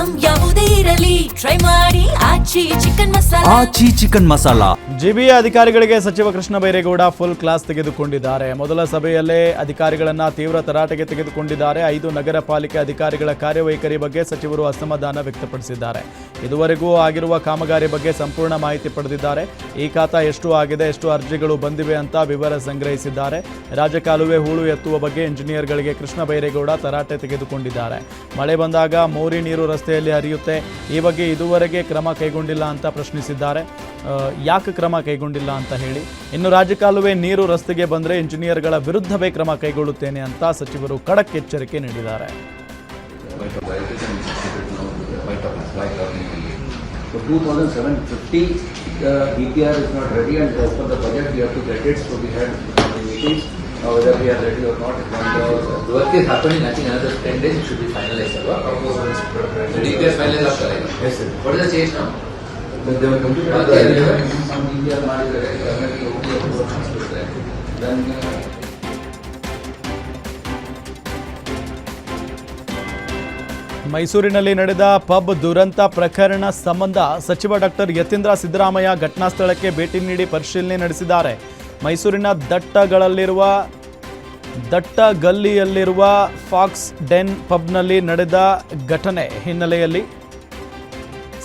Item ಯಾವುದೇ ಇರಲಿ try ಮಾಡಿ ಆಚಿ ಚಿಕನ್ ಮಸಾಲಾ. ಜಿಬಿಎ ಅಧಿಕಾರಿಗಳಿಗೆ ಸಚಿವ ಕೃಷ್ಣ ಬೈರೇಗೌಡ ಫುಲ್ ಕ್ಲಾಸ್ ತೆಗೆದುಕೊಂಡಿದ್ದಾರೆ. ಮೊದಲ ಸಭೆಯಲ್ಲೇ ಅಧಿಕಾರಿಗಳನ್ನ ತೀವ್ರ ತರಾಟೆಗೆ ತೆಗೆದುಕೊಂಡಿದ್ದಾರೆ. 5 ನಗರ ಪಾಲಿಕೆ ಅಧಿಕಾರಿಗಳ ಕಾರ್ಯವೈಖರಿ ಬಗ್ಗೆ ಸಚಿವರು ಅಸಮಾಧಾನ ವ್ಯಕ್ತಪಡಿಸಿದ್ದಾರೆ. ಇದುವರೆಗೂ ಆಗಿರುವ ಕಾಮಗಾರಿ ಬಗ್ಗೆ ಸಂಪೂರ್ಣ ಮಾಹಿತಿ ಪಡೆದಿದ್ದಾರೆ. ಈ ಖಾತಾ ಎಷ್ಟು ಆಗಿದೆ, ಎಷ್ಟು ಅರ್ಜಿಗಳು ಬಂದಿವೆ ಅಂತ ವಿವರ ಸಂಗ್ರಹಿಸಿದ್ದಾರೆ. ರಾಜಕಾಲುವೆ ಹೂಳು ಎತ್ತುವ ಬಗ್ಗೆ ಇಂಜಿನಿಯರ್ಗಳಿಗೆ ಕೃಷ್ಣ ಬೈರೇಗೌಡ ತರಾಟೆ ತೆಗೆದುಕೊಂಡಿದ್ದಾರೆ. ಮಳೆ ಬಂದಾಗ ಮೋರಿ ನೀರು ರಸ್ತೆಯಲ್ಲಿ ಹರಿಯುತ್ತೆ, ಈ ಬಗ್ಗೆ ಇದುವರೆಗೆ ಕ್ರಮ ಕೈಗೊಂಡಿಲ್ಲ ಅಂತ ಪ್ರಶ್ನಿಸಿದ್ದಾರೆ. ಯಾಕೆ ಕ್ರಮ ಕೈಗೊಂಡಿಲ್ಲ ಅಂತ ಹೇಳಿ, ಇನ್ನು ರಾಜಕಾಲುವೆ ನೀರು ರಸ್ತೆಗೆ ಬಂದರೆ ಇಂಜಿನಿಯರ್ಗಳ ವಿರುದ್ಧವೇ ಕ್ರಮ ಕೈಗೊಳ್ಳುತ್ತೇನೆ ಅಂತ ಸಚಿವರು ಖಡಕ್ ಎಚ್ಚರಿಕೆ ನೀಡಿದ್ದಾರೆ. whether we are ready or not, the work is happening. I think another 10 days it should be finalized. DPR finalized after. Yes sir. What is the change now? They were completed. Some DPR ಮಾಡಿದರೆ ಅದಕ್ಕೆ ಹೋಗಿ ಮಾಡಿಸ್ತಾರೆ. Then ಮೈಸೂರಿನಲ್ಲಿ ನಡೆದ pub ದುರಂತ ಪ್ರಕರಣ ಸಂಬಂಧ ಸಚಿವ ಡಾಕ್ಟರ್ ಯತೀಂದ್ರ ಸಿದ್ದರಾಮಯ್ಯ ಘಟನಾ ಸ್ಥಳಕ್ಕೆ ಭೇಟಿ ನೀಡಿ ಪರಿಶೀಲನೆ ನಡೆಸಿದ್ದಾರೆ. ಮೈಸೂರಿನ ದಟ್ಟ ಗಲ್ಲಿಯಲ್ಲಿರುವ ಫಾಕ್ಸ್ ಡೆನ್ ಪಬ್ನಲ್ಲಿ ನಡೆದ ಘಟನೆ ಹಿನ್ನೆಲೆಯಲ್ಲಿ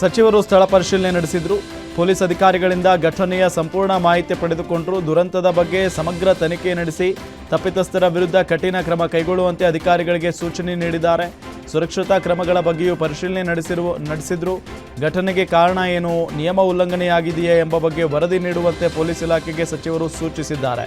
ಸಚಿವರು ಸ್ಥಳ ಪರಿಶೀಲನೆ ನಡೆಸಿದರು. ಪೊಲೀಸ್ ಅಧಿಕಾರಿಗಳಿಂದ ಘಟನೆಯ ಸಂಪೂರ್ಣ ಮಾಹಿತಿ ಪಡೆದುಕೊಂಡರು. ದುರಂತದ ಬಗ್ಗೆ ಸಮಗ್ರ ತನಿಖೆ ನಡೆಸಿ ತಪ್ಪಿತಸ್ಥರ ವಿರುದ್ಧ ಕಠಿಣ ಕ್ರಮ ಕೈಗೊಳ್ಳುವಂತೆ ಅಧಿಕಾರಿಗಳಿಗೆ ಸೂಚನೆ ನೀಡಿದ್ದಾರೆ. ಸುರಕ್ಷತಾ ಕ್ರಮಗಳ ಬಗ್ಗೆಯೂ ಪರಿಶೀಲನೆ ನಡೆಸಿದ್ರು. ಘಟನೆಗೆ ಕಾರಣ ಏನು, ನಿಯಮ ಉಲ್ಲಂಘನೆಯಾಗಿದೆಯೇ ಎಂಬ ಬಗ್ಗೆ ವರದಿ ನೀಡುವಂತೆ ಪೊಲೀಸ್ ಇಲಾಖೆಗೆ ಸಚಿವರು ಸೂಚಿಸಿದ್ದಾರೆ.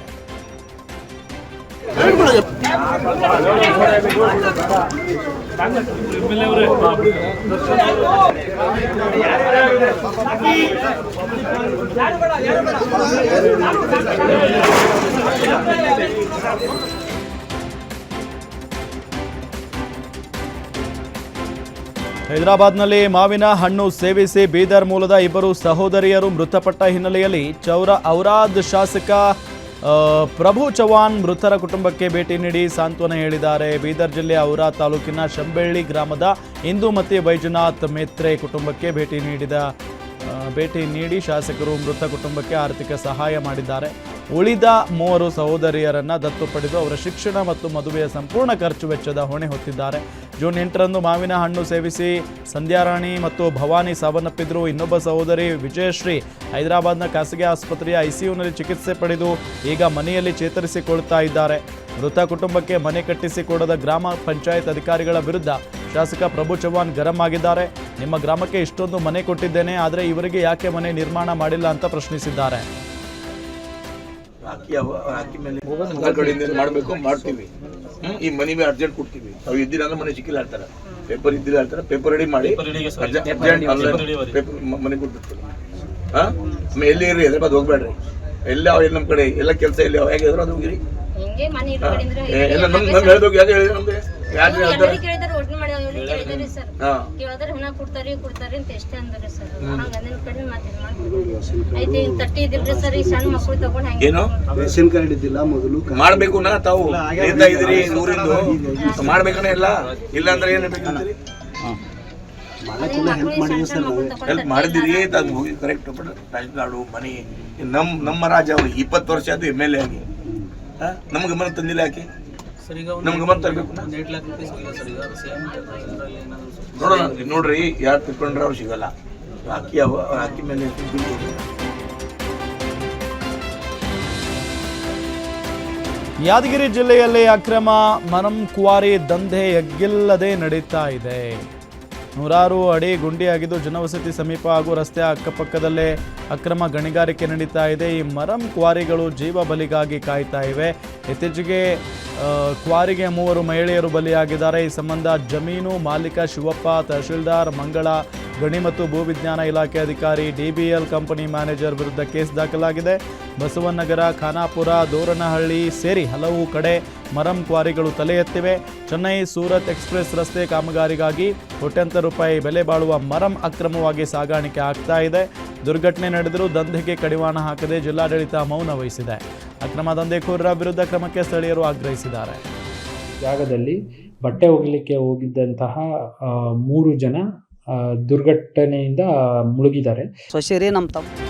ಹೈದರಾಬಾದ್ನಲ್ಲಿ ಮಾವಿನ ಹಣ್ಣು ಸೇವಿಸಿ ಬೀದರ್ ಮೂಲದ 2 ಸಹೋದರಿಯರು ಮೃತಪಟ್ಟ ಹಿನ್ನೆಲೆಯಲ್ಲಿ ಔರಾದ್ ಶಾಸಕ ಪ್ರಭು ಚವ್ಹಾಣ್ ಮೃತರ ಕುಟುಂಬಕ್ಕೆ ಭೇಟಿ ನೀಡಿ ಸಾಂತ್ವನ ಹೇಳಿದ್ದಾರೆ. ಬೀದರ್ ಜಿಲ್ಲೆಯ ಔರಾದ್ ತಾಲೂಕಿನ ಶಂಬೆಳ್ಳಿ ಗ್ರಾಮದ ಇಂದುಮತಿ ವೈಜನಾಥ್ ಮೇತ್ರೆ ಕುಟುಂಬಕ್ಕೆ ಭೇಟಿ ನೀಡಿ ಶಾಸಕರು ಮೃತ ಕುಟುಂಬಕ್ಕೆ ಆರ್ಥಿಕ ಸಹಾಯ ಮಾಡಿದ್ದಾರೆ. ಉಳಿದ 3 ಸಹೋದರಿಯರನ್ನು ದತ್ತು ಪಡೆದು ಅವರ ಶಿಕ್ಷಣ ಮತ್ತು ಮದುವೆಯ ಸಂಪೂರ್ಣ ಖರ್ಚು ವೆಚ್ಚದ ಹೊಣೆ ಹೊತ್ತಿದ್ದಾರೆ. ಜೂನ್ 8ರಂದು ಮಾವಿನ ಹಣ್ಣು ಸೇವಿಸಿ ಸಂಧ್ಯಾರಾಣಿ ಮತ್ತು ಭವಾನಿ ಸಾವನ್ನಪ್ಪಿದ್ರು. ಇನ್ನೊಬ್ಬ ಸಹೋದರಿ ವಿಜಯಶ್ರೀ ಹೈದರಾಬಾದ್ನ ಖಾಸಗಿ ಆಸ್ಪತ್ರೆಯ ಐಸಿಯುನಲ್ಲಿ ಚಿಕಿತ್ಸೆ ಪಡೆದು ಈಗ ಮನೆಯಲ್ಲಿ ಚೇತರಿಸಿಕೊಳ್ತಾ ಇದ್ದಾರೆ. ಮೃತ ಕುಟುಂಬಕ್ಕೆ ಮನೆ ಕಟ್ಟಿಸಿಕೊಡದ ಗ್ರಾಮ ಪಂಚಾಯತ್ ಅಧಿಕಾರಿಗಳ ವಿರುದ್ಧ ಶಾಸಕ ಪ್ರಭು ಚವ್ಹಾಣ್ ಗರಂ ಆಗಿದ್ದಾರೆ. ನಿಮ್ಮ ಗ್ರಾಮಕ್ಕೆ ಇಷ್ಟೊಂದು ಮನೆ ಕೊಟ್ಟಿದ್ದೇನೆ, ಆದರೆ ಇವರಿಗೆ ಯಾಕೆ ಮನೆ ನಿರ್ಮಾಣ ಮಾಡಿಲ್ಲ ಅಂತ ಪ್ರಶ್ನಿಸಿದ್ದಾರೆ. ಹಾಕಿ ಮೇಲೆ ಕಡೆಯಿಂದ ಮಾಡಬೇಕು ಮಾಡ್ತೀವಿ. ಈ ಮನಿ ಮೇಲೆ ಅರ್ಜೆಂಟ್ ಕೊಡ್ತೀವಿ. ಅವು ಇದ್ದಿಲ್ಲ ಅಂದ್ರೆ ಮನೆ ಸಿಕ್ಕಿಲ್ಲ ಹೇಳ್ತಾರೆ. ಪೇಪರ್ ಇದ್ದಿಲ್ಲ ಹೇಳ್ತಾರೆ, ಪೇಪರ್ ರೆಡಿ ಮಾಡಿ ಮನೆ ಕೊಟ್ಬಿಡ್ತೀವಿ. ಎಲ್ಲಿ ಇರ್ರಿ ಹೈದರಾಬಾದ್ ಹೋಗ್ಬೇಡ್ರಿ. ಎಲ್ಲ ನಮ್ಮ ಕಡೆ ಎಲ್ಲ ಕೆಲಸ ಎಲ್ಲಿ ಹೇಗೆ ಇದ್ರು ಅದು ಹೋಗಿರಿ. ಎಲ್ಲ ನಮ್ಗೆ ಹೇಳ್ಬೇಕು. ಯಾಕೆ ಹೇಳಿದ್ರೆ ನಮ್ಗೆ ಯಾಕೆ ಹೇಳ್ತಾರೆ ಏನು ರೇಷನ್ ಕಾರ್ಡ್ ಇದ್ದಿಲ್ಲ ಮೊದಲು ಮಾಡ್ಬೇಕು ನಾ ತಾವು ಹೇಳ್ತಾ ಇದ್ರಿ ಊರಿಂದು ಮಾಡ್ಬೇಕನ ಎಲ್ಲ ಇಲ್ಲ ಅಂದ್ರೆ ಏನ್ ಬೇಕಂತೀರಿ ಹೆಲ್ಪ್ ಮಾಡಿದಿರಿ ಹೋಗಿ ಕರೆಕ್ಟ್ ರೇಷನ್ ಕಾರ್ಡು ಮನಿ ನಮ್ಮ ರಾಜ ಅವ್ರಿಗೆ 20 ವರ್ಷ ಅದು MLA ಆಗಿ ನಮ್ಗೆ ಗಮನ ತಂದಿಲ್ಲ ಯಾಕೆ ನಮ್ಗೆ ಗಮನ ತರಬೇಕು ನೋಡೋಣ. ನೋಡ್ರಿ ಯಾರು ತಿಳ್ಕೊಂಡ್ರೆ ಅವ್ರು ಸಿಗಲ್ಲ. ಅಕ್ಕಿ ಮೇಲೆ ಯಾದಗಿರಿ ಜಿಲ್ಲೆಯಲ್ಲಿ ಅಕ್ರಮ ಮರಂ ಕ್ವಾರಿ ದಂಧೆ ಎಗ್ಗಿಲ್ಲದೆ ನಡೀತಾ ಇದೆ. 100 ಅಡಿ ಗುಂಡಿಯಾಗಿದ್ದು ಜನವಸತಿ ಸಮೀಪ ಹಾಗೂ ರಸ್ತೆ ಅಕ್ಕಪಕ್ಕದಲ್ಲೇ ಅಕ್ರಮ ಗಣಿಗಾರಿಕೆ ನಡೀತಾ ಇದೆ. ಈ ಮರಂ ಕ್ವಾರಿಗಳು ಜೀವ ಬಲಿಗಾಗಿ ಕಾಯ್ತಾ ಇವೆ. ಇತ್ತೀಚೆಗೆ ಕ್ವಾರಿಗೆ 3 ಮಹಿಳೆಯರು ಬಲಿಯಾಗಿದ್ದಾರೆ. ಈ ಸಂಬಂಧ ಜಮೀನು ಮಾಲೀಕ ಶಿವಪ್ಪ, ತಹಶೀಲ್ದಾರ್ ಮಂಗಳ, ಗಣಿ ಮತ್ತು ಭೂವಿಜ್ಞಾನ ಇಲಾಖೆ ಅಧಿಕಾರಿ, DBL ಕಂಪನಿ ಮ್ಯಾನೇಜರ್ ವಿರುದ್ಧ ಕೇಸ್ ದಾಖಲಾಗಿದೆ. ಬಸವನಗರ, ಖಾನಾಪುರ, ದೋರನಹಳ್ಳಿ ಸೇರಿ ಹಲವು ಕಡೆ ಮರಂ ಕ್ವಾರಿಗಳು ತಲೆ ಎತ್ತಿವೆ. ಚೆನ್ನೈ ಸೂರತ್ ಎಕ್ಸ್ಪ್ರೆಸ್ ರಸ್ತೆ ಕಾಮಗಾರಿಗಾಗಿ ಕೋಟ್ಯಂತರ ರೂಪಾಯಿ ಬೆಲೆ ಬಾಳುವ ಮರಂ ಅಕ್ರಮವಾಗಿ ಸಾಗಾಣಿಕೆ ಆಗ್ತಾ ಇದೆ. ದುರ್ಘಟನೆ ನಡೆದರೂ ದಂಧೆಗೆ ಕಡಿವಾಣ ಹಾಕದೆ ಜಿಲ್ಲಾಡಳಿತ ಮೌನ ವಹಿಸಿದೆ. ಅಕ್ರಮ ದಂಧೆಕೋರರ ವಿರುದ್ಧ ಕ್ರಮಕ್ಕೆ ಸ್ಥಳೀಯರು ಆಗ್ರಹಿಸಿದ್ದಾರೆ. ಜಾಗದಲ್ಲಿ ಬಟ್ಟೆ ಒಗಿಲಿಕ್ಕೆ ಹೋಗಿದ್ದಂತಹ 3 ಜನ ದುರ್ಘಟನೆಯಿಂದ ಮುಳುಗಿದ್ದಾರೆ. ಸೊಸೆರಿ ನಮ್ಮ ತಮ್ಮ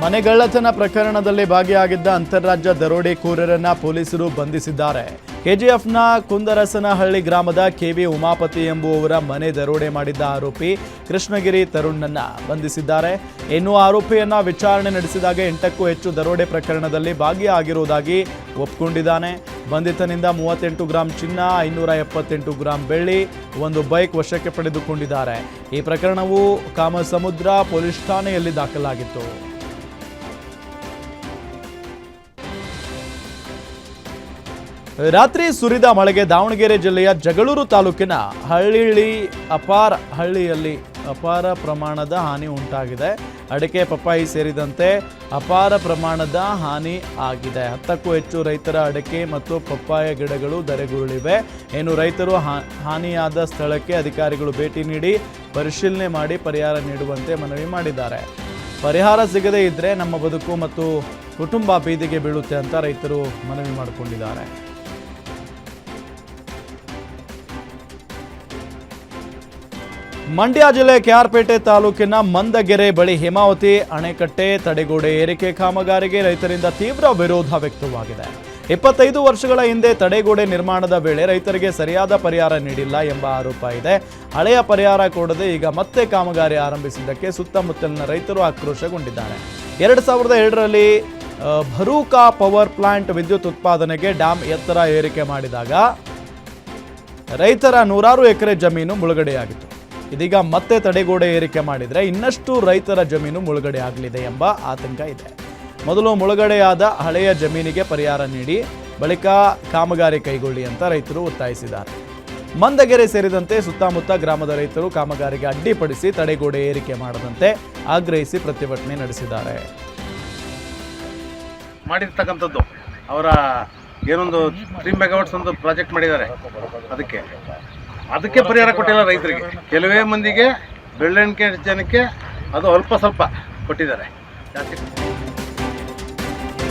ಮನೆಗಳ್ಳತನ ಪ್ರಕರಣದಲ್ಲಿ ಭಾಗಿಯಾಗಿದ್ದ ಅಂತಾರಾಜ್ಯ ದರೋಡೆಕೋರರನ್ನ ಪೊಲೀಸರು ಬಂಧಿಸಿದ್ದಾರೆ. ಕೆಜಿಎಫ್ನ ಕುಂದರಸನಹಳ್ಳಿ ಗ್ರಾಮದ ಕೆವಿ ಉಮಾಪತಿ ಎಂಬುವವರ ಮನೆ ದರೋಡೆ ಮಾಡಿದ್ದ ಆರೋಪಿ ಕೃಷ್ಣಗಿರಿ ತರುಣ್ನನ್ನ ಬಂಧಿಸಿದ್ದಾರೆ. ಇನ್ನು ಆರೋಪಿಯನ್ನ ವಿಚಾರಣೆ ನಡೆಸಿದಾಗ 8ಕ್ಕೂ ಹೆಚ್ಚು ದರೋಡೆ ಪ್ರಕರಣದಲ್ಲಿ ಭಾಗಿಯಾಗಿರುವುದಾಗಿ ಒಪ್ಪಿಕೊಂಡಿದ್ದಾನೆ. ಬಂಧಿತನಿಂದ 38 ಗ್ರಾಂ ಚಿನ್ನ, 578 ಗ್ರಾಂ ಬೆಳ್ಳಿ, ಒಂದು ಬೈಕ್ ವಶಕ್ಕೆ ಪಡೆದುಕೊಂಡಿದ್ದಾರೆ. ಈ ಪ್ರಕರಣವು ಕಾಮಸಮುದ್ರ ಪೊಲೀಸ್ ಠಾಣೆಯಲ್ಲಿ ದಾಖಲಾಗಿತ್ತು. ರಾತ್ರಿ ಸುರಿದ ಮಳೆಗೆ ದಾವಣಗೆರೆ ಜಿಲ್ಲೆಯ ಜಗಳೂರು ತಾಲೂಕಿನ ಹಳ್ಳಿಯಲ್ಲಿ ಅಪಾರ ಪ್ರಮಾಣದ ಹಾನಿ ಉಂಟಾಗಿದೆ. ಅಡಿಕೆ, ಪಪ್ಪಾಯಿ ಸೇರಿದಂತೆ ಅಪಾರ ಪ್ರಮಾಣದ ಹಾನಿ ಆಗಿದೆ. 10ಕ್ಕೂ ಹೆಚ್ಚು ರೈತರ ಅಡಿಕೆ ಮತ್ತು ಪಪ್ಪಾಯ ಗಿಡಗಳು ಧರೆಗುರುಳಿವೆ. ಇನ್ನು ರೈತರು ಹಾನಿಯಾದ ಸ್ಥಳಕ್ಕೆ ಅಧಿಕಾರಿಗಳು ಭೇಟಿ ನೀಡಿ ಪರಿಶೀಲನೆ ಮಾಡಿ ಪರಿಹಾರ ನೀಡುವಂತೆ ಮನವಿ ಮಾಡಿದ್ದಾರೆ. ಪರಿಹಾರ ಸಿಗದೇ ಇದ್ದರೆ ನಮ್ಮ ಬದುಕು ಮತ್ತು ಕುಟುಂಬ ಬೀದಿಗೆ ಬೀಳುತ್ತೆ ಅಂತ ರೈತರು ಮನವಿ ಮಾಡಿಕೊಂಡಿದ್ದಾರೆ. ಮಂಡ್ಯ ಜಿಲ್ಲೆ ಕೆಆರ್ಪೇಟೆ ತಾಲೂಕಿನ ಮಂದಗೆರೆ ಬಳಿ ಹೇಮಾವತಿ ಅಣೆಕಟ್ಟೆ ತಡೆಗೋಡೆ ಏರಿಕೆ ಕಾಮಗಾರಿಗೆ ರೈತರಿಂದ ತೀವ್ರ ವಿರೋಧ ವ್ಯಕ್ತವಾಗಿದೆ. 25 ವರ್ಷಗಳ ಹಿಂದೆ ತಡೆಗೋಡೆ ನಿರ್ಮಾಣದ ವೇಳೆ ರೈತರಿಗೆ ಸರಿಯಾದ ಪರಿಹಾರ ನೀಡಿಲ್ಲ ಎಂಬ ಆರೋಪ ಇದೆ. ಹಳೆಯ ಪರಿಹಾರ ಕೊಡದೆ ಈಗ ಮತ್ತೆ ಕಾಮಗಾರಿ ಆರಂಭಿಸಿದ್ದಕ್ಕೆ ಸುತ್ತಮುತ್ತಲಿನ ರೈತರು ಆಕ್ರೋಶಗೊಂಡಿದ್ದಾರೆ. 2002ರಲ್ಲಿ ಭರೂಕಾ ಪವರ್ ಪ್ಲಾಂಟ್ ವಿದ್ಯುತ್ ಉತ್ಪಾದನೆಗೆ ಡ್ಯಾಂ ಎತ್ತರ ಏರಿಕೆ ಮಾಡಿದಾಗ ರೈತರ 100 ಎಕರೆ ಜಮೀನು ಮುಳುಗಡೆಯಾಗಿತ್ತು. ಇದೀಗ ಮತ್ತೆ ತಡೆಗೋಡೆ ಏರಿಕೆ ಮಾಡಿದರೆ ಇನ್ನಷ್ಟು ರೈತರ ಜಮೀನು ಮುಳುಗಡೆ ಆಗಲಿದೆ ಎಂಬ ಆತಂಕ ಇದೆ. ಮೊದಲು ಮುಳುಗಡೆಯಾದ ಹಳೆಯ ಜಮೀನಿಗೆ ಪರಿಹಾರ ನೀಡಿ ಬಳಿಕ ಕಾಮಗಾರಿ ಕೈಗೊಳ್ಳಿ ಅಂತ ರೈತರು ಒತ್ತಾಯಿಸಿದ್ದಾರೆ. ಮಂದಗೆರೆ ಸೇರಿದಂತೆ ಸುತ್ತಮುತ್ತ ಗ್ರಾಮದ ರೈತರು ಕಾಮಗಾರಿಗೆ ಅಡ್ಡಿಪಡಿಸಿ ತಡೆಗೋಡೆ ಏರಿಕೆ ಮಾಡದಂತೆ ಆಗ್ರಹಿಸಿ ಪ್ರತಿಭಟನೆ ನಡೆಸಿದ್ದಾರೆ. ಮಾಡಿರ್ತಕ್ಕಂಥದ್ದು ಅವರ ಏನೊಂದು 3 ಮೆಗಾವಾಟ್ಸ್ ಒಂದು ಪ್ರಾಜೆಕ್ಟ್ ಮಾಡಿದ್ದಾರೆ, ಅದಕ್ಕೆ ಪರಿಹಾರ ಕೊಟ್ಟಿಲ್ಲ ರೈತರಿಗೆ. ಕೆಲವೇ ಮಂದಿಗೆ ಬೆಳ್ಳೆಣಿಕೆ ಜನಕ್ಕೆ ಅದು ಅಲ್ಪ ಸ್ವಲ್ಪ ಕೊಟ್ಟಿದ್ದಾರೆ ಜಾಸ್ತಿ.